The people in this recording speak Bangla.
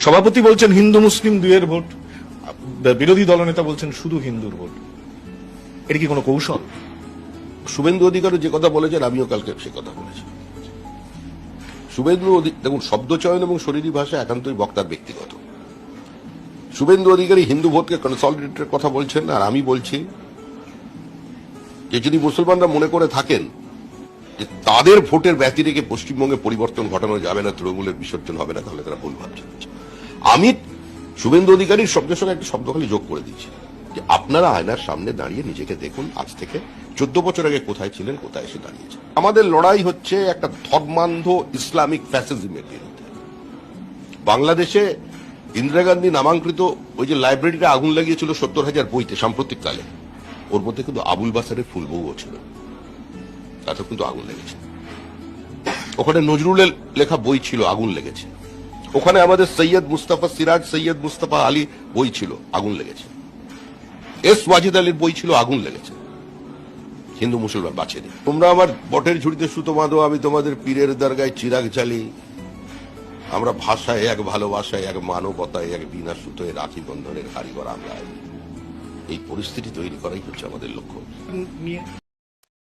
সভাপতি বলছেন হিন্দু মুসলিম দুইয়ের ভোট, বিরোধী দলনেতা বলছেন শুধু হিন্দুর ভোট। এটা কি কোনো কৌশল? শুভেন্দু অধিকারী যে কথা বলেছেন আমিও কালকে সে কথা বলেছি। শুভেন্দু দেখুন, শব্দ চয়ন এবং শরীরী ভাষা একান্তই বক্তার ব্যক্তিগত। শুভেন্দু অধিকারী হিন্দু ভোটকে কনসলিডেটের কথা বলছেন, আর আমি বলছি যে যদি মুসলমানরা মনে করে থাকেন যে তাদের ভোটের ব্যতি রেখে পশ্চিমবঙ্গে পরিবর্তন ঘটানো যাবে না, তৃণমূলের বিসর্জন হবে না, তাহলে তারা ভুল ভাবছেন। আমি শুভেন্দু অধিকারীর শব্দের সঙ্গে একটা শব্দ খালি যোগ করে দিচ্ছি যে আপনারা আয়নার সামনে দাঁড়িয়ে নিজেকে দেখুন, আজ থেকে 14 বছর আগে কোথায় ছিলেন, কোথায় এসে দাঁড়িয়েছে। আমাদের লড়াই হচ্ছে একটা ধর্মান্ধ ইসলামিক ফ্যাসিজমের বিরুদ্ধে। বাংলাদেশে ইন্দিরা গান্ধী নামাঙ্কিত ওই যে লাইব্রেরিটা আগুন লাগিয়েছিল 70,000 বইতে সাম্প্রতিক কালে, ওর মধ্যে কিন্তু আবুল বাসারের ফুলবউও ছিল, তাতে কিন্তু আগুন লেগেছে। ওখানে নজরুলের লেখা বই ছিল, আগুন লেগেছে। ওখানে আমাদের সৈয়দ মুস্তাফা সিরাজ, সৈয়দ মুস্তাফা আলী বই ছিল, আগুন লেগেছে। এস ওয়াজিদ আলীর বই ছিল, আগুন লেগেছে। হিন্দু মুসলমান বাঁচেনি। তোমরা আমার বটের ঝুড়িতে সুতো বাঁধো, আমি তোমাদের পীরের দরগায় চিরাগ জ্বালি। আমরা ভাষায় এক, ভালোবাসায় এক, মানবতায় এক, বিনা সুতোয় রাখি বন্ধনের কারিগর আমরা। এই পরিস্থিতি তৈরি করাই হচ্ছে আমাদের লক্ষ্য।